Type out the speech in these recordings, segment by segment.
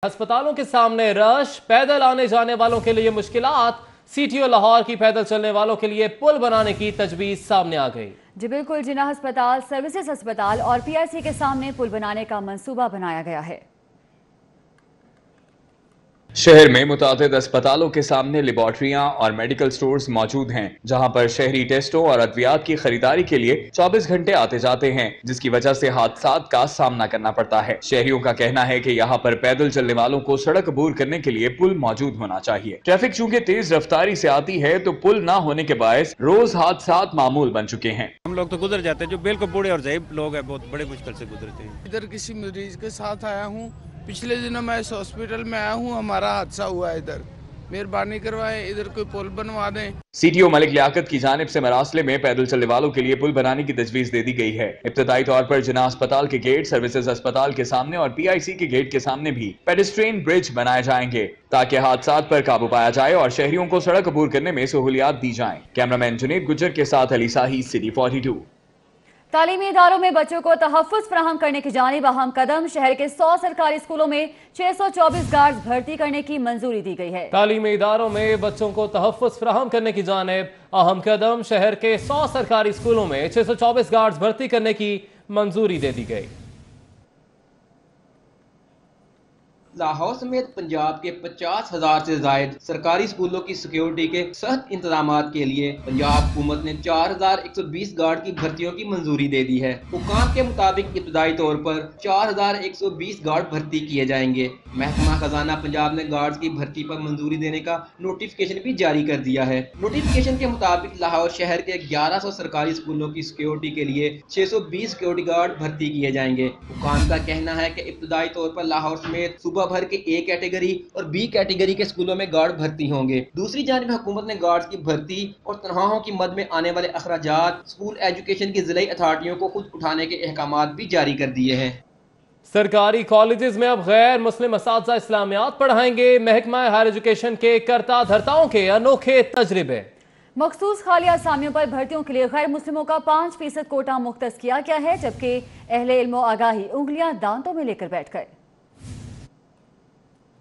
अस्पतालों के सामने रश, पैदल आने जाने वालों के लिए मुश्किलात, सीटीओ लाहौर की पैदल चलने वालों के लिए पुल बनाने की तजवीज सामने आ गई। जी बिल्कुल, जिन्ना अस्पताल, सर्विसेज अस्पताल और पीआईसी के सामने पुल बनाने का मंसूबा बनाया गया है। शहर में मुतादिद अस्पतालों के सामने लेबॉर्ट्रियां और मेडिकल स्टोर्स मौजूद हैं, जहां पर शहरी टेस्टों और अद्वियात की खरीदारी के लिए 24 घंटे आते जाते हैं, जिसकी वजह से हादसात का सामना करना पड़ता है। शहरियों का कहना है कि यहां पर पैदल चलने वालों को सड़क अबूर करने के लिए पुल मौजूद होना चाहिए। ट्रैफिक चूंकि तेज रफ्तारी से आती है तो पुल न होने के बायस रोज हादसात मामूल बन चुके हैं। हम लोग तो गुजर जाते हैं, जो बिल्कुल बूढ़े और ज़ईफ लोग हैं बहुत बड़े मुश्किल से गुजरते हैं। इधर किसी मरीज के साथ आया हूँ, पिछले दिनों मैं इस हॉस्पिटल में आया हूँ, हमारा हादसा हुआ है। इधर मेहरबानी करवाएं, इधर कोई पुल बनवा दें। सीटीओ मलिक लियाकत की जानिब से मरासले में पैदल चलने वालों के लिए पुल बनाने की तजवीज दे दी गई है। इब्तदाई तौर पर जिन्ना अस्पताल के गेट, सर्विसेज अस्पताल के सामने और पीआईसी के गेट के सामने भी पेडेस्ट्रियन ब्रिज बनाए जाएंगे, ताकि हादसात पर काबू पाया जाए और शहरियों को सड़क अबूर करने में सहूलियात दी जाएं। कैमरामैन जुनेद गुज्जर के साथ अली साही, सिटी 42। तालीमी इदारों में बच्चों को तहफ़्फ़ुज़ फराहम करने की जानिब अहम कदम। शहर के 100 सरकारी स्कूलों में 624 गार्ड्स भर्ती करने की मंजूरी दी गई है। तालीमी इदारों में बच्चों को तहफ़्फ़ुज़ फराहम करने की जानिब अहम कदम। शहर के 100 सरकारी स्कूलों में 624 गार्ड्स भर्ती करने की मंजूरी दे दी गई। लाहौर समेत पंजाब के 50,000 से जायद सरकारी स्कूलों की सिक्योरिटी के सख्त इंतजामात के लिए पंजाब हुकूमत ने 4,120 गार्ड की भर्तियों की मंजूरी दे दी है। हुकाम के मुताबिक इब्तदाई तौर पर 4,120 गार्ड भर्ती किए जाएंगे। महकमा खजाना पंजाब ने गार्ड्स की भर्ती पर मंजूरी देने का नोटिफिकेशन भी जारी कर दिया है। नोटिफिकेशन के मुताबिक लाहौर शहर के 1100 सरकारी स्कूलों की सिक्योरिटी के लिए 620 सिक्योरिटी गार्ड भर्ती किए जाएंगे। हुकाम का कहना है कि इब्तदाई तौर पर लाहौर समेत सूबा भर के ए कैटेगरी और बी कैटेगरी के स्कूलों में गार्ड भर्ती होंगे। दूसरी जानिब हुकूमत ने गार्ड्स की भर्ती और तनख्वाहों की मद में आने वाले अखराजात स्कूल एजुकेशन की जिलाई अथॉरिटियों को खुद उठाने के अहकामात भी जारी कर दिए हैं। सरकारी कॉलेजेस में अब गैर मुस्लिम असातिज़ा इस्लामियात पढ़ाएंगे। महकमा हायर एजुकेशन के करता धरताओं के अनोखे तजर्बे। मखसूस खाली असामियों पर भर्तियों के लिए गैर मुस्लिमों का 5% कोटा मुख्तस किया गया है, जबकि अहले इल्म व आगाही उंगलियां दांतों में लेकर बैठ गए।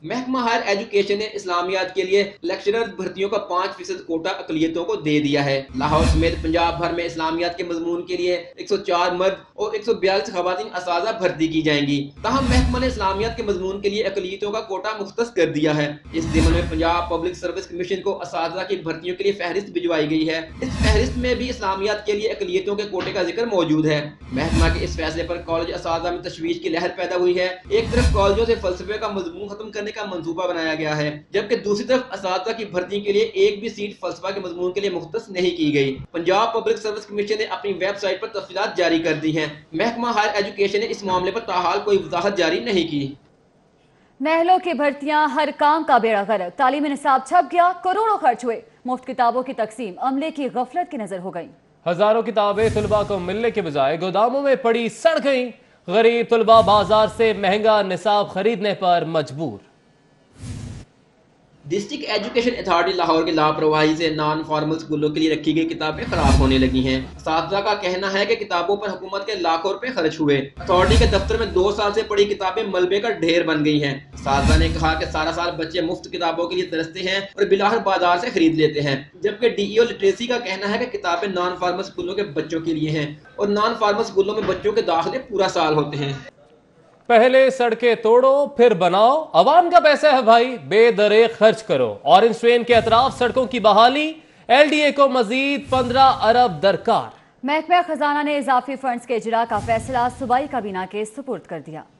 महकमा हायर एजुकेशन ने इस्लामियात के लिए लेक्चरर भर्तियों का 5% कोटा अकलियतों को दे दिया है। लाहौर समेत पंजाब भर में इस्लामियात के मजमून के लिए 104 मर्द और 142 खवातीन असातिज़ा भर्ती की जाएंगी। ताहम महकमा ने इस्लामियात के मजमून के लिए अकलियतों का कोटा मुख्तस कर दिया है। इस ज़िम्न में पंजाब पब्लिक सर्विस कमीशन को असातिज़ा की भर्तियों के लिए फहरिस्त भिजवाई गई है। इस फहरिस्त में भी इस्लामियात के लिए अकलियतों के कोटे का जिक्र मौजूद है। महकमा के इस फैसले पर कॉलेज असातिज़ा में तशवीश की लहर पैदा हुई है। एक तरफ कॉलेजों से फलसफे का मजमून खत्म करने का मंसूबा बनाया गया है, जबकि दूसरी तरफ असातिज़ा की भर्ती के लिए एक भी सीट फलसफा के मजमून के लिए मुख्तस नहीं की गई। पंजाब पब्लिक सर्विस कमीशन ने अपनी वेबसाइट पर तफसीलात जारी कर दी हैं। महकमा हायर एजुकेशन ने इस मामले पर ताहाल कोई वजाहत जारी नहीं की। महलों की भर्तियां, हर काम का बेड़ा गर्क। तालीमी निसाब छप गया, करोड़ों खर्च हुए। मुफ्त किताबों की तकसीम अमले की गफलत की नजर हो गई। हजारों किताबें तुलबा को मिलने के बजाय गोदामों में पड़ी सड़ गईं। गरीब तुलबा बाजार से महंगा निसाब खरीदने पर मजबूर। डिस्ट्रिक्ट एजुकेशन अथॉरिटी लाहौर की लापरवाही से नॉन फॉर्मल स्कूलों के लिए रखी गई किताबें खराब होने लगी हैं। असातिज़ा का कहना है कि किताबों पर हुकूमत के लाखों रुपए खर्च हुए। अथॉरिटी के दफ्तर में 2 साल से पड़ी किताबें मलबे का ढेर बन गई हैं। असातिज़ा ने कहा कि सारा साल बच्चे मुफ्त किताबों के लिए तरसते हैं और बिलाहर बाजार से खरीद लेते हैं, जबकि डीईओ लिटरेसी का कहना है कि किताबें नॉन फॉर्मल स्कूलों के बच्चों के लिए हैं और नॉन फॉर्मल स्कूलों में बच्चों के दाखिले पूरा साल होते हैं। पहले सड़कें तोड़ो फिर बनाओ, अवाम का पैसा है भाई, बेदरे खर्च करो। ऑरेंज ट्रेन के अतराफ सड़कों की बहाली, एलडीए को मजीद 15 अरब दरकार। महकमा खजाना ने इजाफी फंड्स के इजरा का फैसला सूबाई काबीना के सुपुर्द कर दिया।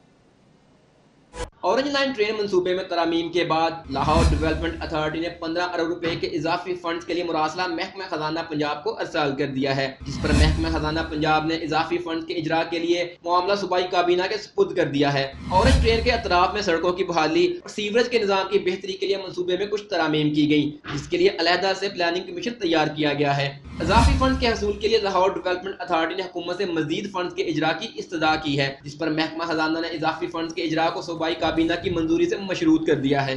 ऑरेंज लाइन ट्रेन मंसूबे में तरामीम के बाद लाहौर डेवलपमेंट अथॉरिटी ने 15 अरब रुपए के इजाफी फंड्स के लिए मुरासला महकमा खजाना पंजाब को अरसाल कर दिया है, जिस पर महकमा खजाना पंजाब ने इजाफी फंड्स के इजरा के लिए मामला सूबाई काबीना के सुपुर्द कर दिया है। ऑरेंज ट्रेन के अतराफ में सड़कों की बहाली और सीवरेज के निजाम की बेहतरी के लिए मंसूबे में कुछ तरामीम की गई, जिसके लिए अलहदा से प्लानिंग कमीशन तैयार किया गया है। इजाफी फंड के हसूल के लिए लाहौर डेवलपमेंट अथॉरिटी ने हुकूमत से मजीद फंड के इजरा की इस्तदा की है, जिस पर महकमा खजाना ने इजाफी फंड के इजरा को सूबाई काबीना की मंजूरी से मशरूत कर दिया है।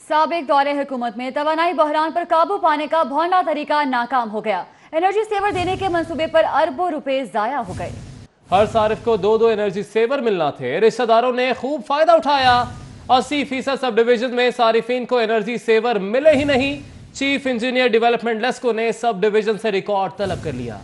साबिक दौरे हुकूमत में तवानाई बहरान पर काबू पाने का भौना तरीका नाकाम हो गया। एनर्जी सेवर देने के मंसूबे पर अरबों रुपए जाया हो गए। हर सारिफ को 2-2 एनर्जी सेवर मिलना थे, रिश्तेदारों ने खूब फायदा उठाया। 80% सब डिवीजन में सारिफीन को एनर्जी सेवर मिले ही नहीं। चीफ इंजीनियर डेवलपमेंट लेस्को ने सब डिवीजन से रिकॉर्ड तलब कर लिया।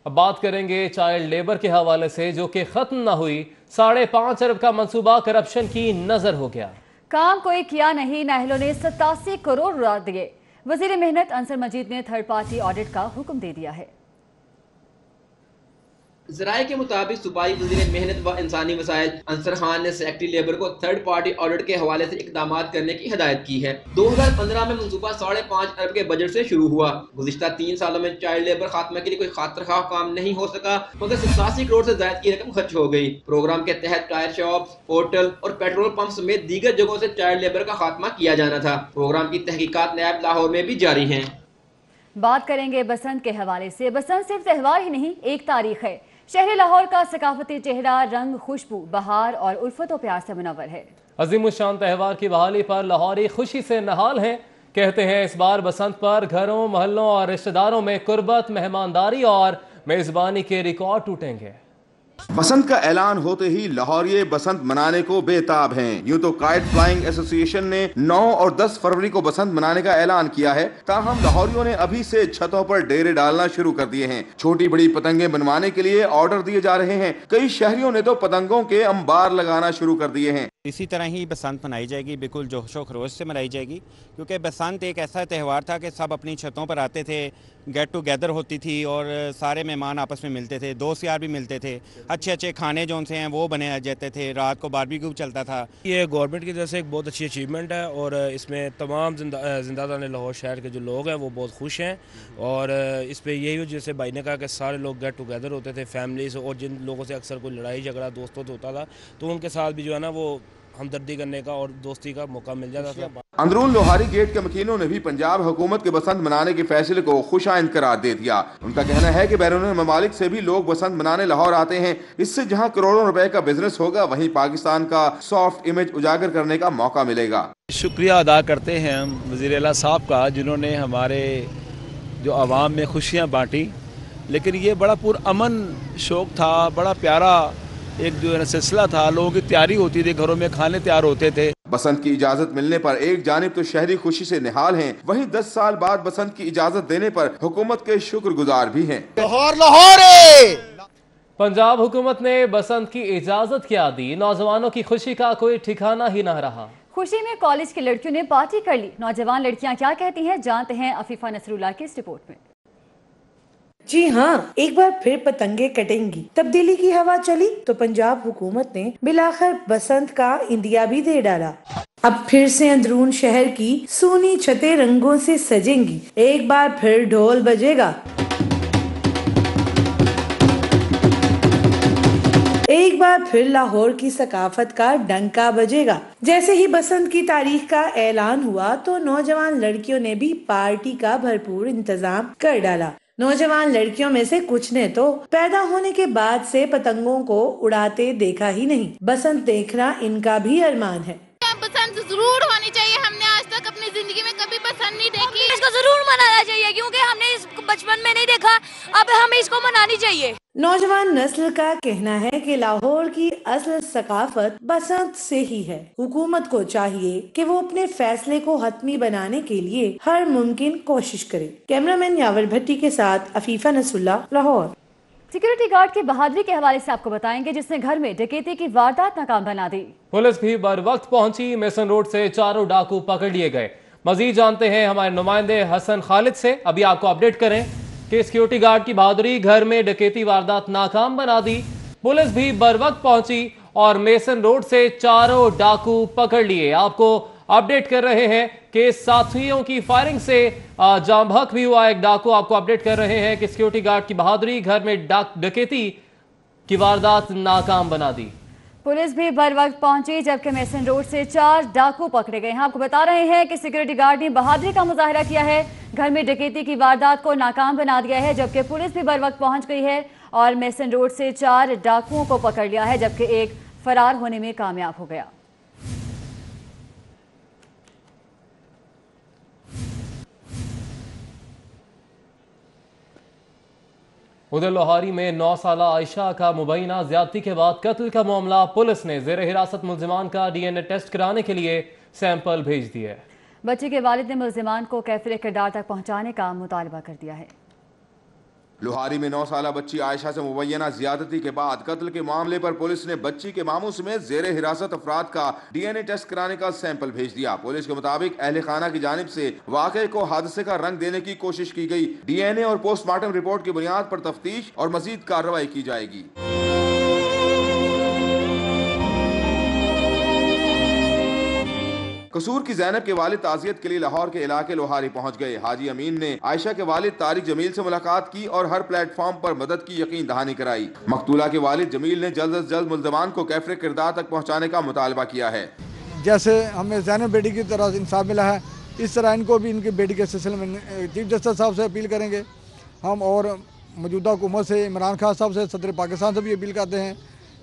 अब बात करेंगे चाइल्ड लेबर के हवाले से, जो कि खत्म ना हुई। 5.5 अरब का मंसूबा करप्शन की नजर हो गया। काम कोई किया नहीं, नाहलों ने 87 करोड़ उड़ा दिए। वजीर मेहनत अंसर मजीद ने थर्ड पार्टी ऑडिट का हुक्म दे दिया है। ज़राए के मुताबिक सूबाई वज़ीर मेहनत व इंसानी वसाइल अंसर खान ने सेक्रेटरी लेबर को थर्ड पार्टी ऑडिट के हवाले से इकदाम करने की हिदायत की है। 2015 में मंसूबा 5.5 अरब के बजट से शुरू हुआ। गुज़िश्ता 3 सालों में चाइल्ड लेबर खात्मे के लिए कोई खातिरख्वाह काम नहीं हो सका, मगर 87 करोड़ से ज्यादा की रकम खर्च हो गई। प्रोग्राम के तहत टायर शॉप, होटल और पेट्रोल पंप समेत दीगर जगहों से चाइल्ड लेबर का खात्मा किया जाना था। प्रोग्राम की तहकीकात नैब लाहौर में भी जारी है। बात करेंगे बसंत के हवाले से। बसंत सिर्फ त्योहार ही नहीं, एक तारीख है। शहर लाहौर का सकाफती चेहरा रंग, खुशबू, बहार और उल्फत और प्यार से मुनव्वर है। अजीमुशान त्योहार की बहाली पर लाहौरी खुशी से नहाल हैं। कहते हैं इस बार बसंत पर घरों, मोहल्लों और रिश्तेदारों में कुर्बत, मेहमानदारी और मेजबानी के रिकॉर्ड टूटेंगे। बसंत का ऐलान होते ही लाहौरिये बसंत मनाने को बेताब हैं। यूं तो काइट फ्लाइंग एसोसिएशन ने 9 और 10 फरवरी को बसंत मनाने का ऐलान किया है, ताहम लाहौरियों ने अभी से छतों पर डेरे डालना शुरू कर दिए हैं। छोटी बड़ी पतंगे बनवाने के लिए ऑर्डर दिए जा रहे हैं। कई शहरियों ने तो पतंगों के अंबार लगाना शुरू कर दिए हैं। इसी तरह ही बसंत मनाई जाएगी, बिल्कुल जोशो खरोश से मनाई जाएगी, क्योंकि बसंत एक ऐसा त्यौहार था कि सब अपनी छतों पर आते थे, गेट टुगेदर होती थी और सारे मेहमान आपस में मिलते थे, दोस्त यार भी मिलते थे, अच्छे अच्छे खाने जो से हैं वो बने जाते थे, रात को बारबेक्यू चलता था। ये गवर्नमेंट की तरफ से एक बहुत अच्छी अचीवमेंट है और इसमें तमाम जिंदादान लाहौर शहर के जो लोग हैं वो बहुत खुश हैं। और इस पर यही हो, जैसे भाई ने कहा कि सारे लोग गेट टुगेदर होते थे फैमिली से, और जिन लोगों से अक्सर कोई लड़ाई झगड़ा दोस्तों से होता था तो उनके साथ भी जो है ना वो हमदर्दी करने का और दोस्ती का मौका मिल जाता था। अंदरून लोहारी गेट के मकीनों ने भी पंजाब हुकूमत के बसंत मनाने के फैसले को खुशाइंद करार दे दिया। उनका कहना है कि बैरून ममालिक से भी लोग बसंत मनाने लाहौर आते हैं। इससे जहां करोड़ों रुपए का बिजनेस होगा, वहीं पाकिस्तान का सॉफ्ट इमेज उजागर करने का मौका मिलेगा। शुक्रिया अदा करते हैं हम वज़ीर आला साहब का, जिन्होंने हमारे जो आवाम में खुशियाँ बांटी। लेकिन ये बड़ा पुरअमन शौक था, बड़ा प्यारा एक जो है सिलसिला था। लोगों की तैयारी होती थी, घरों में खाने तैयार होते थे। बसंत की इजाजत मिलने पर एक जानिब तो शहरी खुशी से निहाल हैं, वहीं 10 साल बाद बसंत की इजाजत देने पर हुकूमत के शुक्रगुजार भी हैं। पंजाब हुकूमत ने बसंत की इजाजत क्या दी, नौजवानों की खुशी का कोई ठिकाना ही न रहा। खुशी में कॉलेज की लड़कियों ने पार्टी कर ली। नौजवान लड़कियां क्या कहती हैं, जानते हैं अफीफा नसरुल्लाह की इस रिपोर्ट में। जी हाँ, एक बार फिर पतंगे कटेंगी। तब्दीली की हवा चली तो पंजाब हुकूमत ने बिलाखिर बसंत का इंदिया भी दे डाला। अब फिर से अंदरून शहर की सोनी छतें रंगों से सजेंगी। एक बार फिर ढोल बजेगा, एक बार फिर लाहौर की सकाफत का डंका बजेगा। जैसे ही बसंत की तारीख का ऐलान हुआ तो नौजवान लड़कियों ने भी पार्टी का भरपूर इंतजाम कर डाला। नौजवान लड़कियों में से कुछ ने तो पैदा होने के बाद से पतंगों को उड़ाते देखा ही नहीं। बसंत देखना इनका भी अरमान है। बसंत जरूर होनी चाहिए, हमने आज तक अपनी जिंदगी में कभी बसंत नहीं देखी। इसको जरूर मनाना चाहिए क्योंकि हमने इसको बचपन में नहीं देखा, अब हमें इसको मनानी चाहिए। नौजवान नस्ल का कहना है कि लाहौर की असल सकाफत बसंत से ही है। हुकूमत को चाहिए कि वो अपने फैसले को हतमी बनाने के लिए हर मुमकिन कोशिश करे। कैमरामैन यावर भट्टी के साथ अफीफा नसरुल्लाह, लाहौर। सिक्योरिटी गार्ड की बहादुरी के हवाले से आपको बताएंगे, जिसने घर में डकैती की वारदात नाकाम बना दी। पुलिस भी बर वक्त पहुंची, मेसन रोड से 4 डाकू पकड़ लिए गए। मजीद जानते हैं हमारे नुमाइंदे हसन खालिद से। अभी आपको अपडेट करें कि सिक्योरिटी गार्ड की बहादुरी, घर में डकैती वारदात नाकाम बना दी। पुलिस भी बर वक्त पहुंची और मेसन रोड से 4 डाकू पकड़ लिए। आपको अपडेट कर रहे हैं कि साथियों की फायरिंग से जाम बहक भी हुआ एक डाकू। आपको अपडेट कर रहे हैं कि सिक्योरिटी गार्ड की बहादुरी, घर में डकैती की वारदात नाकाम बना दी। पुलिस भी बर वक्त पहुंची जबकि मेसन रोड से 4 डाकू पकड़े गए हैं। आपको बता रहे हैं कि सिक्योरिटी गार्ड ने बहादुरी का मुजाहरा किया है, घर में डकैती की वारदात को नाकाम बना दिया है, जबकि पुलिस भी बर वक्त पहुंच गई है और मेसन रोड से 4 डाकुओं को पकड़ लिया है, जबकि एक फरार होने में कामयाब हो गया। उधर लाहौरी में 9 साला आयशा का मुबैना ज्यादती के बाद कत्ल का मामला, पुलिस ने जेर हिरासत मुल्जिमान का DNA टेस्ट कराने के लिए सैंपल भेज दिए। बच्चे के वालिद ने मुल्जिमान को कैफिर किरदार तक पहुंचाने का मुतालबा कर दिया है। लोहारी में 9 साला बच्ची आयशा से मुबैना ज्यादती के बाद कत्ल के मामले पर पुलिस ने बच्ची के मामू समेत जेर हिरासत अफराद का DNA टेस्ट कराने का सैंपल भेज दिया। पुलिस के मुताबिक अहले खाना की जानिब से वाक़े को हादसे का रंग देने की कोशिश की गई। DNA और पोस्टमार्टम रिपोर्ट की बुनियाद पर तफ्तीश और मजीद कार्रवाई की जाएगी। कसूर की ज़ैनब के वालिद ताज़ियत के लिए लाहौर के इलाके लोहारी पहुंच गए। हाजी अमीन ने आयशा के वालिद तारिक जमील से मुलाकात की और हर प्लेटफॉर्म पर मदद की यकीन दहानी कराई। मकतूला के वालिद जमील ने जल्द से जल्द मुल्ज़मान को कैफिर किरदार तक पहुंचाने का मुतालबा किया है। जैसे हमें ज़ैनब बेटी की तरह इंसाफ मिला है, इस तरह इनको भी इनकी बेटी के सिलसिले में चीफ जस्टिस साहब से अपील करेंगे हम, और मौजूदा हुकूमत से, इमरान खान साहब से, सदर पाकिस्तान से भी अपील करते हैं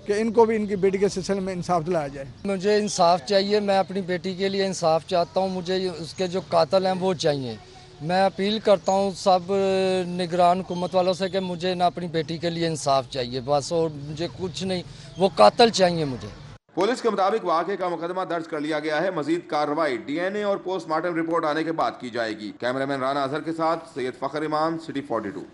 कि इनको भी इनकी बेटी के सिलसिले में इंसाफ दिलाया जाए। मुझे इंसाफ चाहिए, मैं अपनी बेटी के लिए इंसाफ चाहता हूँ। मुझे उसके जो कातिल हैं वो चाहिए। मैं अपील करता हूँ सब निगरान हुकूमत वालों से कि मुझे ना अपनी बेटी के लिए इंसाफ चाहिए बस, और मुझे कुछ नहीं, वो कातिल चाहिए मुझे। पुलिस के मुताबिक वाक़े का मुकदमा दर्ज कर लिया गया है। मजीद कार्रवाई DNA और पोस्टमार्टम रिपोर्ट आने के बाद की जाएगी। कैमरामैन राना अजहर के साथ सैयद फ़खर इमाम, सिटी 42।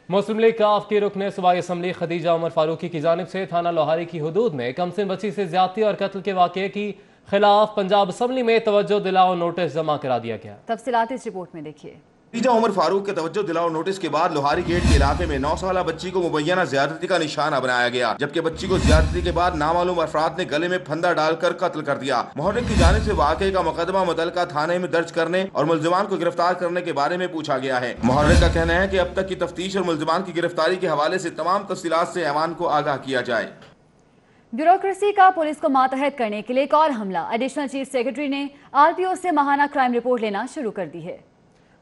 मुस्लिम लीग काफ के रुकने सूबाई असम्बली खदीजा उमर फारूकी की जानिब से थाना लोहारी की हुदूद में कमसिन बच्ची से ज्यादती और कत्ल के वाक़े की खिलाफ पंजाब असम्बली में तवज्जो दिलाओ नोटिस जमा करा दिया गया। तफसीलात इस रिपोर्ट में देखिए। खदीजा उमर फारूक के तवज्जो दिलाओ नोटिस के बाद लोहारी गेट के इलाके में 9 साला बच्ची को मुबैना ज्यादती का निशाना बनाया गया, जबकि बच्ची को ज्यादती के बाद नामालूम अफराद ने गले में फंदा डालकर कत्ल कर दिया। मुहर्रिक की जानिब से वाक़े का मुकदमा मुतल्लिका थाने में दर्ज करने और मुल्जिमान को गिरफ्तार करने के बारे में पूछा गया है। मुहर्रिक का कहना है कि अब तक की तफ्तीश और मुल्जिमान की गिरफ्तारी के हवाले से तमाम तफसीलात से ऐवान को आगाह किया जाए। ब्यूरोक्रेसी का पुलिस को मातहत करने के लिए एक और हमला, एडिशनल चीफ सेक्रेटरी ने RPO से माहाना क्राइम रिपोर्ट लेना शुरू कर दी है।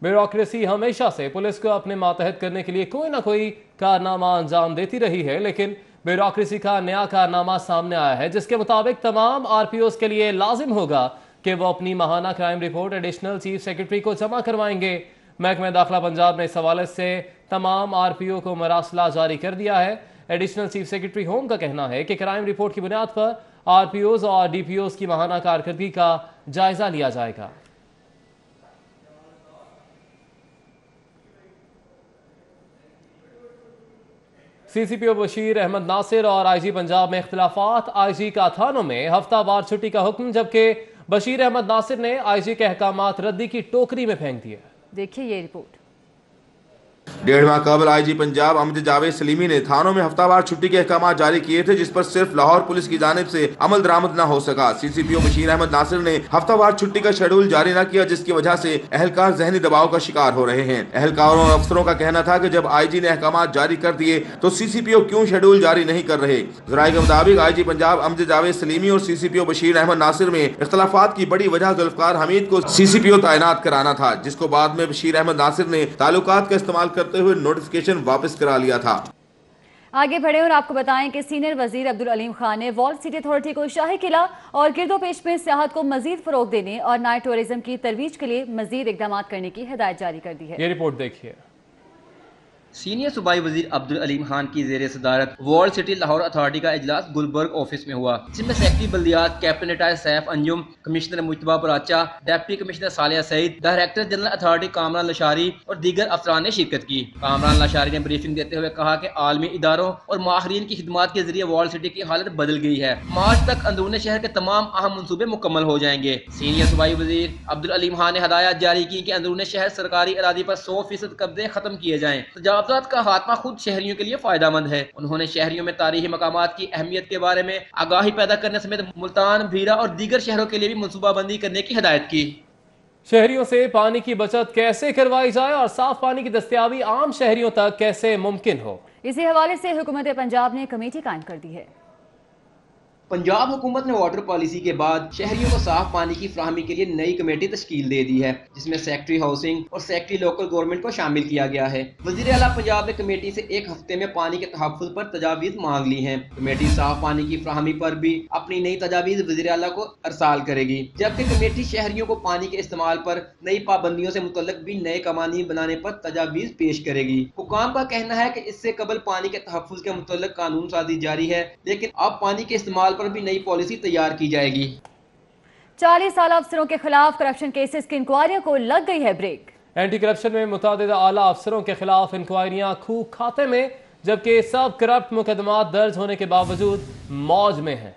ब्यूरोक्रेसी हमेशा से पुलिस को अपने मातहत करने के लिए कोई ना कोई कारनामा अंजाम देती रही है, लेकिन ब्यूरोक्रेसी का नया कारनामा सामने आया है जिसके मुताबिक तमाम RPOs के लिए लाजिम होगा कि वो अपनी माहाना crime report additional chief secretary को जमा करवाएंगे। महकमा दाखिला पंजाब ने इस हवाले से तमाम RPO को मरासला जारी कर दिया है। एडिशनल चीफ सेक्रेटरी होम का कहना है कि क्राइम रिपोर्ट की बुनियाद पर RPOs और DPOs की माहाना कारकर्दगी का जायजा लिया जाएगा। CCPO बशीर अहमद नासिर और IG पंजाब में इख्तिलाफात, IG का थानों में हफ्तावार छुट्टी का हुक्म, जबकि बशीर अहमद नासिर ने IG के अहकामात रद्दी की टोकरी में फेंक दिए। देखिए ये रिपोर्ट। 1.5 माह कबल IG पंजाब अहमद जावेद सलीमी ने थानों में हफ्तावार छुट्टी के अहकाम जारी किए थे, जिस पर सिर्फ लाहौर पुलिस की जानिब से अमल दरामद न हो सका। CCPO बशीर अहमद नासिर ने हफ्तावार छुट्टी का शेड्यूल जारी न किया, जिसकी वजह से अहलकार जहनी दबाव का शिकार हो रहे हैं। अहलकारों और अफसरों का कहना था कि जब IG ने अहकाम जारी कर दिए तो CCPO क्यों शेड्यूल जारी नहीं कर रहे। ज़राए के मुताबिक IG पंजाब अहमद जावेद सलीमी और CCPO बशीर अहमद नासिर में इख्तिलाफात की बड़ी वजह जुल्फ़िकार हमीद को CCPO तैनात कराना था, जिसको बाद में बशीर अहमद नासिर ने ताल्लुकात का इस्तेमाल करते हुए नोटिफिकेशन वापस करा लिया था। आगे बढ़े और आपको बताएं कि सीनियर वजीर अब्दुल अलीम खान ने वॉल सिटी अथॉरिटी को शाही किला और गिरदो पेश में सियाहत को मजीद फरोग देने और नाइट टूरिज्म की तरवीज के लिए मजीद इकदाम करने की हिदायत जारी कर दी है। ये रिपोर्ट देखिए। सीनियर सूबाई वजीर अब्दुल अलीम खान की जेर सदारत वॉल सिटी लाहौर अथॉरिटी का इजलास गुलबर्ग ऑफिस में हुआ, जिसमें सेक्रेटरी बल्दियात captain retired Saif Anjum, commissioner Mujtaba Baracha, deputy commissioner Salia Saeed, director general authority Kamran Lashari और दीगर अफसरान ने शिरकत की। कामरान लशारी ने ब्रीफिंग देते हुए कहा कि आलमी इदारों और माहरीन की खिदमात के जरिए वॉल सिटी की हालत बदल गई है। मार्च तक अंदरूनी शहर के तमाम अहम मनसूबे मुकम्मल हो जाएंगे। सीनियर सूबाई वजीर अब्दुल अलीम खान ने हदायत जारी की कि अंदरूनी शहर सरकारी अरादी पर 100% कब्जे खत्म किए जाएं। तजावुज़ात का खात्मा खुद शहरियों के लिए फायदेमंद है। उन्होंने शहरियों में तारीखी मकामात की अहमियत के बारे में आगाही पैदा करने समेत मुल्तान, भीरा और दीगर शहरों के लिए भी मनसूबाबंदी करने की हिदायत की। शहरियों से पानी की बचत कैसे करवाई जाए और साफ पानी की दस्तयाबी आम शहरियों तक कैसे मुमकिन हो, इसी हवाले से हुकूमत पंजाब ने कमेटी कायम कर दी है। पंजाब हुकूमत ने वाटर पॉलिसी के बाद शहरियों को साफ पानी की फराहमी के लिए नई कमेटी तश्कील दे दी है, जिसमें सेक्रेटरी हाउसिंग और सेक्रेटरी लोकल गवर्नमेंट को शामिल किया गया है। वज़ीर आला पंजाब ने कमेटी से एक हफ्ते में पानी के तहफ़्फ़ुज़ पर तजावीज़ मांग ली हैं। कमेटी साफ पानी की फराहमी पर भी अपनी नई तजावीज़ वज़ीर आला को अरसाल करेगी, जबकि कमेटी शहरियों को पानी के इस्तेमाल पर नई पाबंदियों से मुतल्लिक़ भी नए कवानीन बनाने पर तजावीज़ पेश करेगी। हुकाम का कहना है कि इससे कबल पानी के तहफ़्फ़ुज़ के मुतल्लिक़ कानून साज़ी जारी है, लेकिन अब पानी के इस्तेमाल पर भी नई पॉलिसी तैयार की जाएगी। 40 साल अफसरों के खिलाफ करप्शन केसेस की इंक्वायरियों को लग गई है ब्रेक। एंटी करप्शन में मुतादिद आला अफसरों के खिलाफ इंक्वायरियां खूब खाते में, जबकि सब करप्ट मुकदमात दर्ज होने के बावजूद मौज में हैं।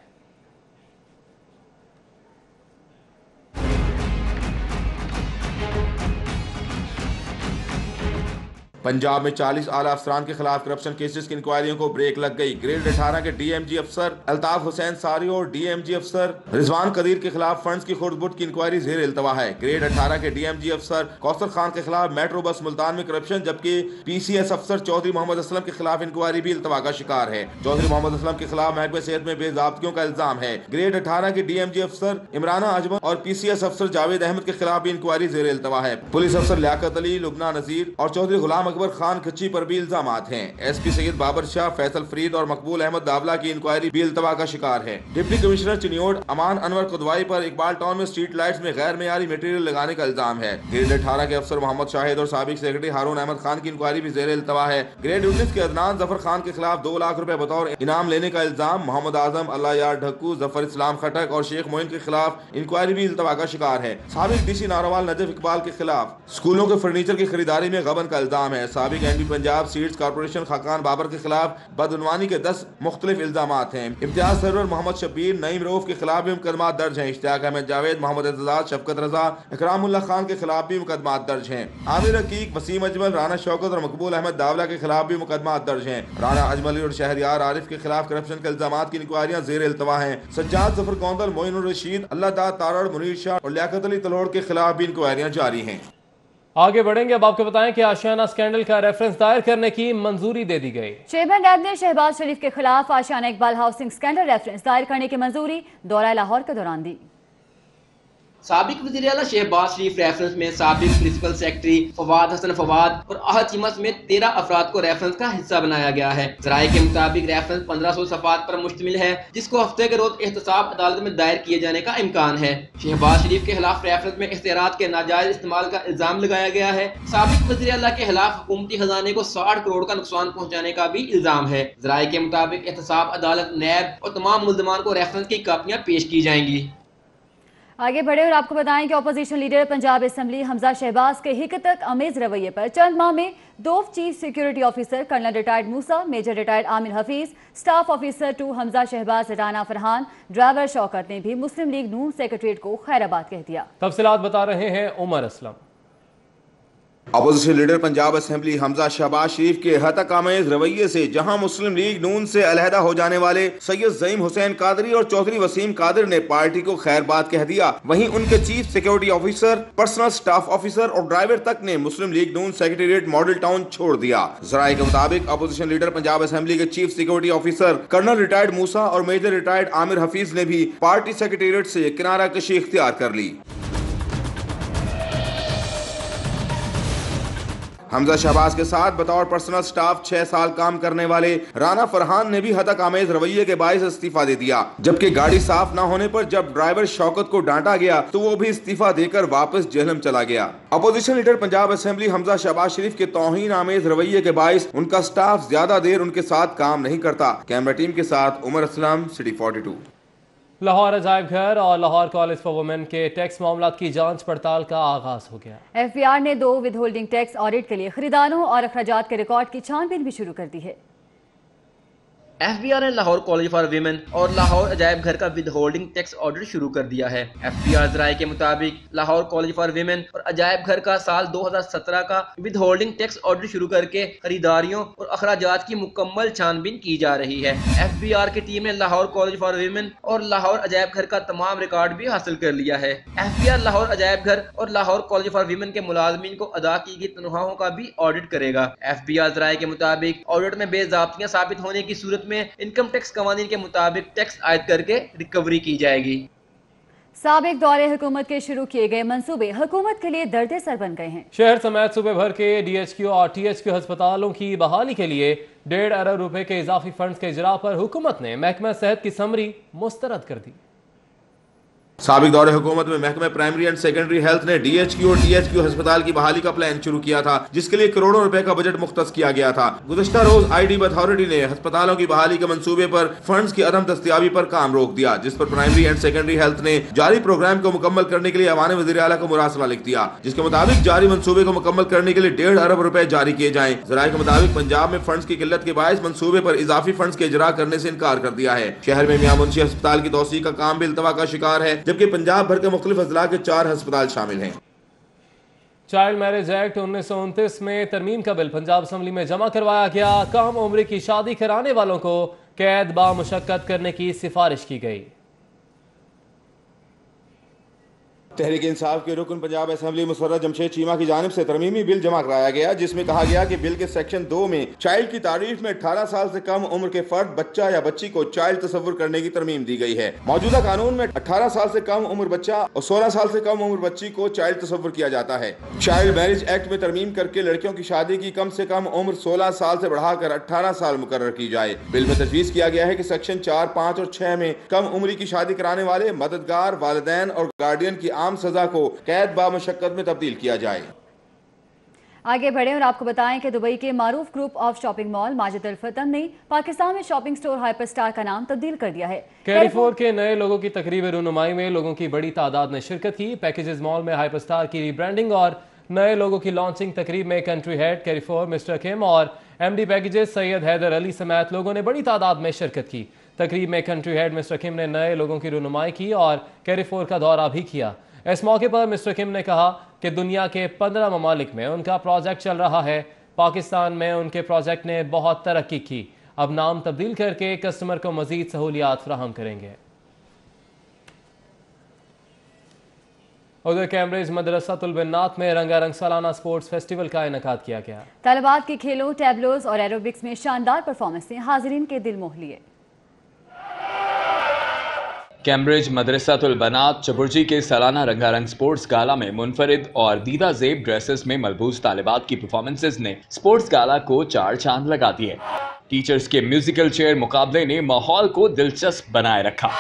पंजाब में 40 आला अफसरान के खिलाफ करप्शन केसेस की इंक्वायरियों को ब्रेक लग गई। ग्रेड 18 के डीएमजी अफसर अल्ताफ हुसैन सारी और डीएमजी अफसर रिजवान कदीर के खिलाफ फंड्स की खुर्द-बुर्द की इंक्वायरी ज़ेर इल्तवा है। ग्रेड 18 के डीएमजी अफसर कौसर खान के खिलाफ मेट्रो बस मुल्तान में करप्शन, जबकि पीसीएस अफसर चौधरी मोहम्मद असलम के खिलाफ इंक्वायरी भी इल्तवा का शिकार है। चौधरी मोहम्मद असलम के खिलाफ महकमे सेहत में बेज़ाब्तियों का इल्जाम है। ग्रेड 18 के डीएमजी अफसर इमराना अजमल और पीसीएस अफसर जावेद अहमद के खिलाफ भी इंक्वायरी ज़ेर इल्तवा है। पुलिस अफसर लियाकत अली, लुबना नजीर और चौधरी गुलाम अकबर खान खच्ची पर भी इल्जामात हैं। एसपी सैयद बाबर शाह, फैसल फरीद और मकबूल अहमद दावला की इंक्वायरी भी इल्तवा का शिकार है। डिप्टी कमिश्नर चिन्योड अमान अनवर कुदवाई पर इकबाल टाउन में स्ट्रीट लाइट्स में गैर मेयारी मटेरियल लगाने का इल्जाम है। ग्रेड 18 के अफसर मोहम्मद शाहिद और साबिक सेक्रेटरी हारून अहमद खान की इंक्वायरी भी ज़ेर इल्तवा है। ग्रेड 19 के अदनान जफर खान के खिलाफ 2 लाख रुपए बतौर इनाम लेने का इल्जाम। मोहम्मद आजम, अल्लाह यार ढक्कू, जफर इस्लाम खटक और शेख मोइन के खिलाफ इंक्वायरी भी इल्तवा का शिकार है। साबिक डीसी नारोवाल नजफ इकबाल के खिलाफ स्कूलों के फर्नीचर की खरीदारी में गबन का इल्जाम है। साबिक MD Punjab seeds corporation Khaqan Babar के खिलाफ बदउनवानी के 10 मुख्तलिफ इल्जामात हैं। इम्तियाज सरवर, मोहम्मद शब्बीर, नईम रऊफ के खिलाफ भी मुकदमा दर्ज हैं। इश्तियाक अहमद जावेद, मोहम्मद एजाज, शफकत रजा, इकरामुल्लाह खान के खिलाफ भी मुकदमा दर्ज हैं। आमिर हकीक, वसीम अजमल, राना शौकत और मकबूल अहमद दावला के खिलाफ भी मुकदमा दर्ज हैं। राना अजमली और शहरियार आरिफ के खिलाफ करप्शन के इल्जामात की इंक्वायरियां जेर इल्तवा हैं। सज्जाद जफर कौंदल, मोइनुर रशीद, अल्लाह दा तारड़, मुनीर शाह और लियाकत अली तलोड़ के खिलाफ भी इंक्वायरियां जारी हैं। आगे बढ़ेंगे, अब आपको बताएं कि आशियाना स्कैंडल का रेफरेंस दायर करने की मंजूरी दे दी गई। चेयरमैन नैब ने शहबाज शरीफ के खिलाफ आशियाना इकबाल हाउसिंग स्कैंडल रेफरेंस दायर करने की मंजूरी दौरा लाहौर के दौरान दी। साबिक वज़ीर आला शहबाज शरीफ रेफरेंस में साबिक प्रिंसिपल सेक्रेटरी फवाद हसन फवाद और आहद चीमा समेत 13 अफराद को रेफरेंस का हिस्सा बनाया गया है। ज़राए के मुताबिक रेफरेंस 1500 सफ़ात पर मुश्तमिल है, जिसको हफ्ते के रोज एहतसाब अदालत में दायर किए जाने का इम्कान है। शहबाज शरीफ के खिलाफ रेफरेंस में इख्तियारात के नाजायज इस्तेमाल का इल्जाम लगाया गया है। साबिक वज़ीर आला के खिलाफ हुकूमती खजाने को 60 करोड़ का नुकसान पहुँचाने का भी इल्जाम है। ज़राए के मुताबिक एहतसाब अदालत, नैब और तमाम मुल्ज़मान को रेफरेंस की कापियाँ पेश की जाएंगी। आगे बढ़े और आपको बताएं कि opposition leader Punjab assembly Hamza Shahbaz के हिकतक अमेज रवैये पर चंद माह में 2 chief security officer colonel retired Musa, major retired Amir Hafeez, staff officer 2 Hamza Shahbaz, Rana Farhan, driver Shaukat ने भी मुस्लिम लीग नून सेक्रेटरीट को खैराबाद कह दिया। तफसीलात बता रहे हैं Umar Aslam. Opposition leader Punjab assembly Hamza Shahbaz Sharif के हतक आमेज रवैये से जहां मुस्लिम लीग नून से अलहदा हो जाने वाले सैयद ज़ईम हुसैन कादरी और चौधरी वसीम कादिर ने पार्टी को खैरबाद कह दिया, वहीं उनके chief security officer, personal staff officer और ड्राइवर तक ने मुस्लिम लीग नून सेक्रेटेरिएट मॉडल टाउन छोड़ दिया। ज़राए के मुताबिक अपोजिशन लीडर पंजाब असेंबली के chief security officer colonel retired Musa और मेजर रिटायर्ड आमिर हफीज ने भी पार्टी सेक्रेटेरिएट से किनारा कशी इख्तियार कर ली। हमजा शहबाज के साथ बतौर पर्सनल स्टाफ 6 साल काम करने वाले राना फरहान ने भी हतक आमेज रवैये के बायस इस्तीफा दे दिया, जबकि गाड़ी साफ न होने पर जब ड्राइवर शौकत को डांटा गया तो वो भी इस्तीफा देकर वापस जेहलम चला गया। Opposition leader Punjab assembly Hamza Shahbaz Sharif के तौहीन आमेज रवैये के बायस उनका स्टाफ ज्यादा देर उनके साथ काम नहीं करता। कैमरा टीम के साथ उमर असलम, सिटी 42। लाहौर अजायब घर और लाहौर कॉलेज फॉर वुमेन के टैक्स मामलात की जांच पड़ताल का आगाज हो गया। एफबीआर ने 2 विदहोल्डिंग टैक्स ऑडिट के लिए खरीदारों और अखराजात के रिकॉर्ड की छानबीन भी शुरू कर दी है। एफबीआर ने लाहौर कॉलेज फॉर वीमेन और लाहौर अजायब घर का विद होल्डिंग टैक्स ऑडिट शुरू कर दिया है। एफबीआर ज़राए के मुताबिक लाहौर कॉलेज फॉर वीमेन और अजायब घर का साल 2017 का विद होल्डिंग टैक्स ऑडिट शुरू करके खरीदारियों और अखराजात की मुकम्मल छानबीन की जा रही है। एफबीआर की टीम ने लाहौर कॉलेज फॉर वीमेन और लाहौर अजायब घर का तमाम रिकॉर्ड भी हासिल कर लिया है। एफबीआर लाहौर अजायब घर और लाहौर कॉलेज फॉर वीमेन के मुलाजमीन को अदा की गई तनख्वाहों का भी ऑडिट करेगा। एफबीआर ज़राए के मुताबिक ऑडिट में बेज़ाब्तियां साबित होने की सूरत में इनकम टैक्स कवानीन के मुताबिक टैक्स आयद करके रिकवरी की जाएगी। साबिक दौरे हुकूमत के शुरू किए गए मंसूबे हुकूमत के लिए दर्द सर बन गए हैं। शहर समेत सूबे भर के DHQ और THQ अस्पतालों की बहाली के लिए 1.5 अरब रुपए के इजाफी फंड्स के इजरा पर हुकूमत ने महकमा सेहत की समरी मुस्तरद कर दी। साबिक दौरे हुकूमत में महकमे प्राइमरी एंड सेकेंडरी हेल्थ ने DHQ और THQ अस्पताल की बहाली का प्लान शुरू किया था, जिसके लिए करोड़ों रुपए का बजट मुख्तस किया गया था। गुज़श्ता रोज IDB अथॉरिटी ने अस्पतालों की बहाली के मंसूबे पर फंड्स की अदम दस्तयाबी पर काम रोक दिया, जिस पर प्राइमरी एंड सेकेंडरी हेल्थ ने जारी प्रोग्राम को मुकम्मल करने के लिए अवान वज़ीर आला को मुरासला लिख दिया, जिसके मुताबिक जारी मंसूबे को मुकम्मल करने के लिए 1.5 अरब रुपए जारी किए जाएं। ज़राए के मुताबिक पंजाब में फंड्स की किल्लत के बायस मंसूबे पर इजाफी फंड्स के इजरा करने से इनकार कर दिया है। शहर में मियां मुंशी अस्पताल की तोसी का काम भी इल्तवा का शिकार है, जबकि पंजाब भर मुख्तलिफ अजला के 4 अस्पताल शामिल हैं। चाइल्ड मैरिज एक्ट 1929 में तरमीम का बिल पंजाब असम्बली में जमा करवाया गया। कम उम्र की शादी कराने वालों को कैद बा मुशक्कत करने की सिफारिश की गई। तहरीक इंसाफ के रुकन पंजाब असेंबली मुसर्रत जमशेद चीमा की जानिब से तरमीमी बिल जमा कराया गया, जिसमें कहा गया कि बिल के सेक्शन 2 में चाइल्ड की तारीफ में 18 साल से कम उम्र के फर्द, बच्चा या बच्ची को चाइल्ड तस्वुर करने की तरमीम दी गई है। मौजूदा कानून में 18 साल से कम उम्र बच्चा और 16 साल से कम उम्र बच्ची को चाइल्ड तस्वुर किया जाता है। चाइल्ड मैरिज एक्ट में तरमीम करके लड़कियों की शादी की कम से कम उम्र 16 साल से बढ़ाकर 18 साल मुकर्रर की जाए। बिल में तजवीज़ किया गया है कि सेक्शन 4, 5 और 6 में कम उम्री की शादी कराने वाले मददगार, वालिदैन और गार्डियन की आम सजा को कैद बा मुशक्कत में तब्दील किया जाए। आगे बढ़े और आपको बताएं कि दुबई के मारूफ group of shopping mall Majid Al Futtaim ने पाकिस्तान में शॉपिंग स्टोर हाइपर स्टार का नाम तब्दील कर दिया है। कैरिफोर के नए लोगों की तकरीब रुनुमाई में लोगों की बड़ी तादाद ने शिरकत की। पैकेजेस मॉल में हाइपर स्टार की रीब्रांडिंग और नए लोगों की लॉन्चिंग तकरीब में कंट्री हेड कैरिफोर मिस्टर किम और MD पैकेजेस सैयद हैदर अली समेत लोगों ने बड़ी तादाद में शिरकत की। तकरीब में कंट्री हेड मिस्टर किम ने नए लोगों की रुनुमाई की और कैरिफोर का दौरा भी किया। इस मौके पर मिस्टर किम ने कहा कि दुनिया के 15 ममालिक में उनका प्रोजेक्ट चल रहा है। पाकिस्तान में उनके प्रोजेक्ट ने बहुत तरक्की की। अब नाम तब्दील करके कस्टमर को मजीद सहूलियात फराहम करेंगे। उधर कैम्ब्रिज मदरसातुल बिन्नात में रंगारंग सालाना स्पोर्ट्स फेस्टिवल का इनेकाद किया गया। तालिबात के खेलों, टैबलोज और एरोबिक्स में शानदार परफॉर्मेंस ने हाजिरीन के दिल मोह लिए। कैम्ब्रिज मदरसातुल बनात चबुर्जी के सालाना रंगारंग स्पोर्ट्स गाला में मुनफरिद और दीदा जेब ड्रेसेस में मलबूस तालिबात की परफॉर्मेंसेस ने स्पोर्ट्स गाला को 4 चांद लगा दिए। टीचर्स के म्यूजिकल चेयर मुकाबले ने माहौल को दिलचस्प बनाए रखा।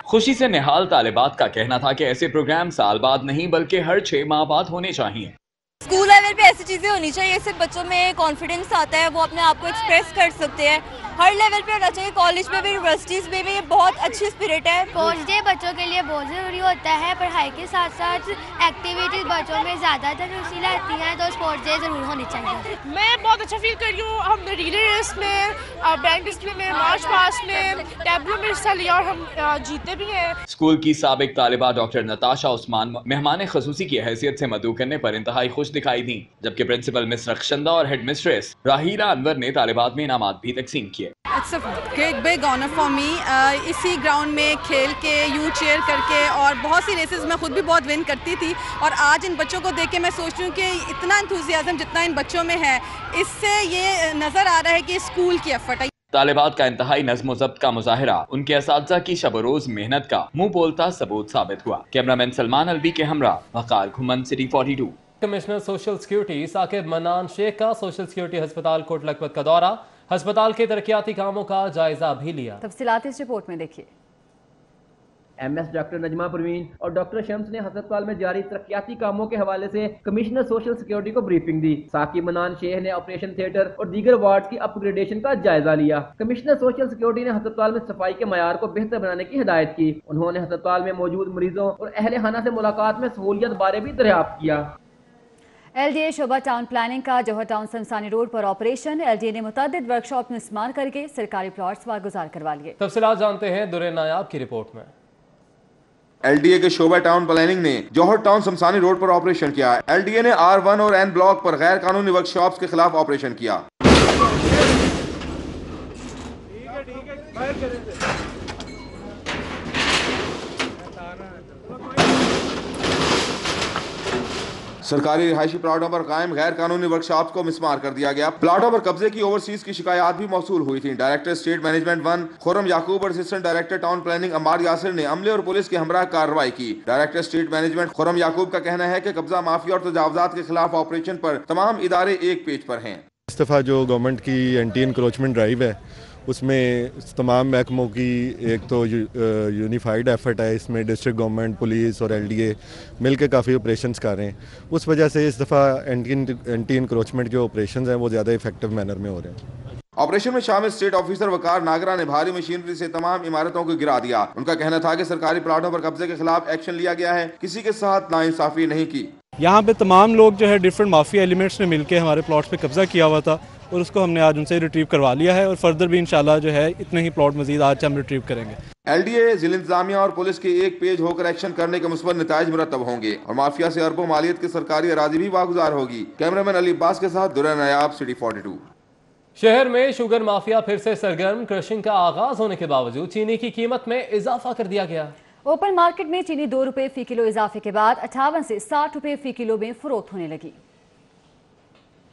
खुशी से निहाल तालिबात का कहना था कि ऐसे प्रोग्राम साल बाद नहीं बल्कि हर 6 माह बाद होने चाहिए। स्कूल लेवल पे ऐसी चीज़ें होनी चाहिए, इससे बच्चों में कॉन्फिडेंस आता है, वो अपने आप को एक्सप्रेस कर सकते हैं। हर लेवल पे होना चाहिए, कॉलेज में भी, यूनिवर्सिटीज़ में भी। ये बहुत अच्छी स्पिरिट है। स्पोर्ट्स डे बच्चों के लिए बहुत ज़रूरी होता है। पढ़ाई के साथ साथ एक्टिविटीज़ बच्चों में ज़्यादातर रुचि लाती हैं, तो स्पोर्ट्स डे ज़रूर होनी चाहिए। मैं बहुत अच्छा फील कर रही हूँ। हमने रिले रेस में, बैंक डिस्प्ले में, मार्च पास्ट में, टैबलो में हिस्सा लिया और हम जीते भी हैं। स्कूल की साबिक तालिबा डॉक्टर नताशा उस्मान मेहमान खसूसी की हैसियत से मदऊ करने पर इंतहाई खुश दिखाई दी, जबकि प्रिंसिपल मिस रखशंदा और हेड मिस्ट्रेस राहीरा अनवर ने तालिबात में इनामात भी तकसीम किए। It's a great big honor for me. इसी ग्राउंड में खेल के, यू चेयर करके और बहुत सी रेसेस मैं खुद भी बहुत विन करती थी, और आज इन बच्चों को देख के मैं सोच रही हूँ कि इतना एंथुसियाज्म जितना इन बच्चों में है, इससे ये नज़र आ रहा है कि स्कूल की एफर्ट है। तालिबात का इंतहाई नज़्म व ज़ब्त का मुजाहिरा उनके असातिज़ा की शब-ओ-रोज़ मेहनत का मुंह बोलता सबूत साबित हुआ। कैमरामैन सलमान अलवी के हमरा Waqar Ghuman, city 42। Commissioner social security Saqib Manan Sheikh का सोशल सिक्योरिटी अस्पताल कोट लखपत का दौरा, अस्पताल के तरक्याती कामों का जायजा भी लिया। तफसीलात इस रिपोर्ट में देखिए। MS डॉक्टर नजमा परवीन और डॉक्टर शम्स ने अस्पताल में जारी तरक्याती कामों के हवाले से कमिश्नर सोशल सिक्योरिटी को ब्रीफिंग दी। साकिब मनान शेख ने ऑपरेशन थिएटर और दीगर वार्ड की अपग्रेडेशन का जायजा लिया। कमिश्नर सोशल सिक्योरिटी ने अस्पताल में सफाई के मयार को बेहतर बनाने की हिदायत की। उन्होंने अस्पताल में मौजूद मरीजों और अहले खाना से मुलाकात में सहूलियत बारे भी दरियाफ्त किया। LDA शोबा टाउन प्लानिंग का जौहर टाउन संसानी रोड पर ऑपरेशन। LDA ने मुतअद्दिद वर्कशॉप में इस्तेमाल करके सरकारी प्लॉट्स वागुजार करवा लिए। तफसीलात जानते हैं दुरे नायाब की रिपोर्ट में। LDA के शोबा टाउन प्लानिंग ने जौहर टाउन शमशानी रोड पर ऑपरेशन किया। LDA ने R1 और N ब्लॉक पर गैर कानूनी वर्कशॉप्स के खिलाफ ऑपरेशन किया। सरकारी रिहायशी प्लाटों पर कायम गैर कानूनी वर्कशॉप को मिसमार कर दिया गया। प्लाटों पर कब्जे की ओवरसीज की शिकायत भी मौसूल हुई थी। डायरेक्टर स्टेट मैनेजमेंट 1 खुर्रम याकूब और assistant director town planning Ammar Yasir ने अमले और पुलिस के हमरा कार्रवाई की। डायरेक्टर स्टेट मैनेजमेंट खुर्रम याकूब का कहना है कि कब्जा माफिया और तजावजात के खिलाफ ऑपरेशन पर तमाम इदारे एक पेज पर हैं। इस दफ़ा जो गवर्नमेंट की एंटी इंक्रोचमेंट ड्राइव है उसमें तमाम महकमों की एक तो यूनिफाइड एफर्ट है। इसमें डिस्ट्रिक्ट गवर्नमेंट, पुलिस और LDA मिल के काफ़ी ऑपरेशंस कर रहे हैं। उस वजह से इस दफ़ा एंटी इंक्रोचमेंट जो ऑपरेशंस हैं वो ज़्यादा इफेक्टिव मैनर में हो रहे हैं। ऑपरेशन में शामिल स्टेट ऑफिसर वकार नागरा ने भारी मशीनरी से तमाम इमारतों को गिरा दिया। उनका कहना था कि सरकारी प्लाटों पर कब्जे के खिलाफ एक्शन लिया गया है, किसी के साथ नाइंसाफी नहीं की। यहाँ पे तमाम लोग जो है डिफरेंट माफिया एलिमेंट्स ने मिलकर हमारे प्लॉट्स पे कब्जा किया हुआ था और उसको हमने आज उनसे रिट्रीव करवा लिया है और फर्दर भी इंशाल्लाह जो है इतने ही प्लॉट मजीद आज हम रिट्रीव करेंगे। LDA, जिला इंतजामिया और पुलिस के एक पेज होकर एक्शन करने के मुस्बत नताइज मुरतब होंगे और माफिया से अरबों मालियत की सरकारी अराजी भी वागुजार होगी। कैमरामैन अली अब्बास के साथ दुर्रा नायाब, सिटी 42। शहर में शुगर माफिया फिर से सरगर्म। क्रशिंग का आगाज होने के बावजूद चीनी की कीमत में इजाफा कर दिया गया। ओपन मार्केट में चीनी 2 रुपए फी किलो इजाफे के बाद 58 से 60 रुपए फी किलो में फरोख्त होने लगी।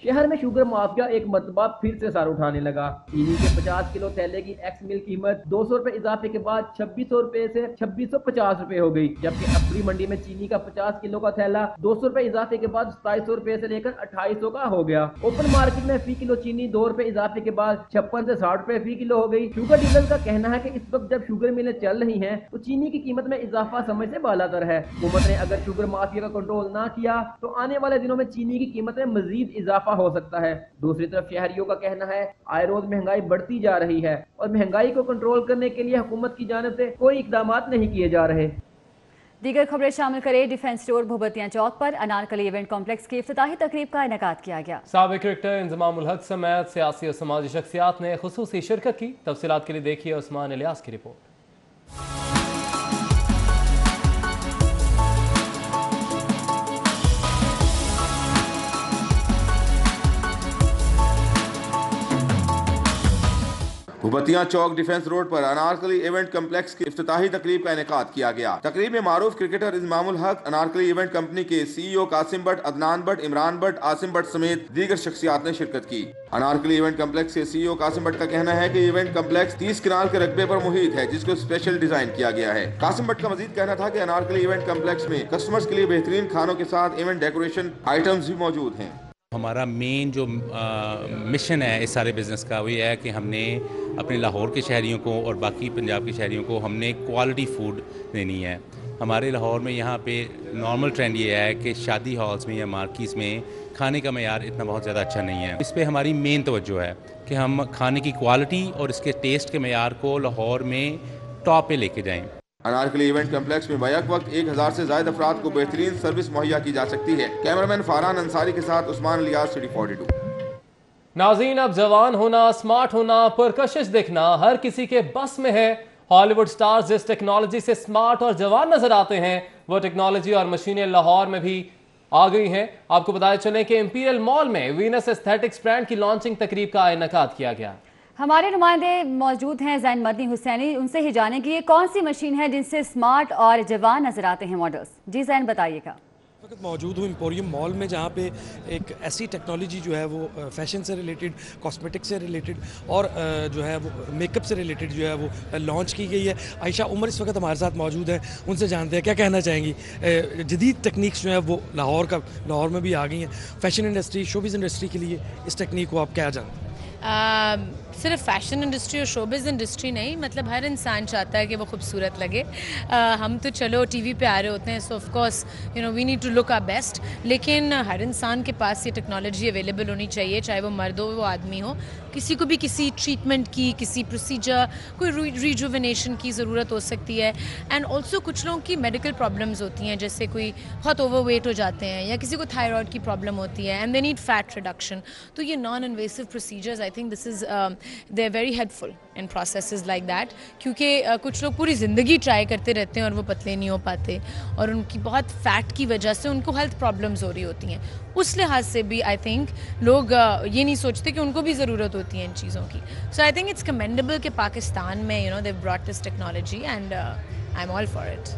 शहर में शुगर माफिया एक मरतबा फिर से सर उठाने लगा। चीनी के 50 किलो थैले की एक्स मिल कीमत 200 रुपए इजाफे के बाद 2600 रुपए से 2650 रुपए हो गई, जबकि अपनी मंडी में चीनी का 50 किलो का थैला 200 रुपए इजाफे के बाद 2700 रुपए से लेकर 2800 का हो गया। ओपन मार्केट में फी किलो चीनी 2 रुपए इजाफे के बाद 56 से 60 रुपए फी किलो हो गई। शुगर डीलर का कहना है कि इस वक्त जब शुगर मिलें चल रही हैं तो चीनी की कीमत में इजाफा समय से बालातर है। हुकूमत ने अगर शुगर माफिया का कंट्रोल ना किया तो आने वाले दिनों में चीनी की कीमत में मजीद इजाफा हो सकता है। दूसरी तरफ शहरियों का कहना है आए रोज महंगाई बढ़ती जा रही है और महंगाई को कंट्रोल करने के लिए हुकूमत की जानिब से कोई इकदाम नहीं किए जा रहे। दीगर खबरें शामिल करें। डिफेंस स्टोर भूबतिया चौक पर अनारकली इवेंट कॉम्प्लेक्स की इफ्तिताही तकरीब का इनेकाद किया गया। साबिक क्रिकेटर इंजमाम उल हक समेत सियासी और समाजी शख्सियात ने खुसूसी शिरकत की। तफसीलात के लिए देखिए उस्मान इलियास की रिपोर्ट। भूबतिया चौक डिफेंस रोड पर अनारकली इवेंट कम्प्लेक्स की इफ्तिताही तकरीब का इनेकाद किया गया। तकरीब में मारूफ cricketer Inzamam ul Haq, Anarkali event company के CEO कासिम भट्ट, अदनान भट्ट, इमरान भट्ट, आसिम भट्ट समेत दीगर शख्सियात ने शिरकत की। अनारकली इवेंट कम्प्लेक्स के CEO कासिम भट्ट का कहना है कि इवेंट कम्प्लेक्स 30 कनाल के रकबे पर मुहित है, जिसको स्पेशल डिजाइन किया गया है। कासिम भट्ट का मजीद कहना था कि अनारकली इवेंट कम्प्लेक्स में कस्टमर्स के लिए बेहतरीन खानों के साथ इवेंट डेकोरेशन आइटम्स भी मौजूद हैं। हमारा मेन जो मिशन है इस सारे बिज़नेस का वो ये है कि हमने अपने लाहौर के शहरियों को और बाकी पंजाब के शहरियों को हमने क्वालिटी फूड देनी है। हमारे लाहौर में यहाँ पे नॉर्मल ट्रेंड ये है कि शादी हॉल्स में या मार्केट्स में खाने का मयार इतना बहुत ज़्यादा अच्छा नहीं है। इस पे हमारी मेन तवज्जो है कि हम खाने की क्वालिटी और इसके टेस्ट के मयार को लाहौर में टॉप पे लेके जाएँ। अनारकली इवेंट कम्प्लेक्स में बैक वक्त 1000 से ज्यादा अफराद को बेहतरीन सर्विस मुहैया की जा सकती है। कैमरामैन फारहान अंसारी के साथ उस्मान इलियास, सिटी 42। नाज़रीन, अब जवान होना, स्मार्ट होना, पुरकशिश दिखना हर किसी के बस में है। हॉलीवुड स्टार्स जिस टेक्नोलॉजी से स्मार्ट और जवान नजर आते हैं वो टेक्नोलॉजी और मशीनें लाहौर में भी आ गई हैं। आपको बताया चले कि इंपीरियल मॉल में वीनस एस्थेटिक्स ब्रांड की लॉन्चिंग तकरीब का इनेकाद किया गया। हमारे नुमाइंदे मौजूद हैं ज़ैन मदनी हुसैनी, उनसे ही जानेंगे ये कौन सी मशीन है जिनसे स्मार्ट और जवान नजर आते हैं मॉडल्स। जी ज़ैन, बताइएगा। मौजूद हूँ एम्पोरियम मॉल में, जहाँ पे एक ऐसी टेक्नोलॉजी जो है वो फैशन से रिलेटेड, कॉस्मेटिक से रिलेटेड और जो है वो मेकअप से रिलेटेड जो है वो लॉन्च की गई है। आयशा उमर इस वक्त हमारे साथ मौजूद है, उनसे जानते हैं क्या कहना चाहेंगी। जदीद टेक्निक्स जो है वो लाहौर में भी आ गई हैं। फैशन इंडस्ट्री, शोबिज़ इंडस्ट्री के लिए इस टेक्निक को आप क्या जानते हैं? सिर्फ फैशन इंडस्ट्री और शोबिज़ इंडस्ट्री नहीं, मतलब हर इंसान चाहता है कि वो खूबसूरत लगे। हम तो चलो टीवी पे आ रहे होते हैं, so of course you know we need to look our best, लेकिन हर इंसान के पास ये टेक्नोलॉजी अवेलेबल होनी चाहिए, चाहे वो मर्द हो वो आदमी हो। किसी को भी किसी ट्रीटमेंट की, किसी प्रोसीजर, कोई रिजुविनेशन की ज़रूरत हो सकती है। एंड ऑल्सो कुछ लोगों की मेडिकल प्रॉब्लम्स होती हैं, जैसे कोई बहुत ओवरवेट हो जाते हैं या किसी को थायराइड की प्रॉब्लम होती है and they need fat reduction. तो ये non invasive procedures, I think this is they are very helpful in processes like that, क्योंकि कुछ लोग पूरी ज़िंदगी ट्राई करते रहते हैं और वो पतले नहीं हो पाते और उनकी बहुत फ़ैट की वजह से उनको हेल्थ प्रॉब्लम्स हो रही होती हैं। उस लिहाज से भी आई थिंक लोग ये नहीं सोचते कि उनको भी ज़रूरत होती है इन चीज़ों की। So I think it's commendable कि पाकिस्तान में you know they brought this technology and I am all for it.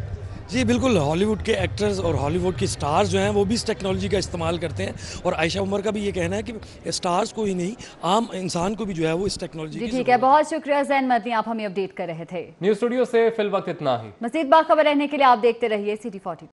جی بالکل، ہالی ووڈ کے ایکٹرز اور ہالی ووڈ کی سٹارز جو ہیں وہ بھی اس ٹیکنالوجی کا استعمال کرتے ہیں، اور عائشہ عمر کا بھی یہ کہنا ہے کہ سٹارز کو ہی نہیں عام انسان کو بھی جو ہے وہ اس ٹیکنالوجی کی ٹھیک ہے، بہت شکریہ زین مدنی، آپ ہمیں اپڈیٹ کر رہے تھے۔ نیوز اسٹوڈیو سے فی الوقت اتنا ہی۔ مزید باخبر رہنے کے لیے آپ دیکھتے رہیے CT40۔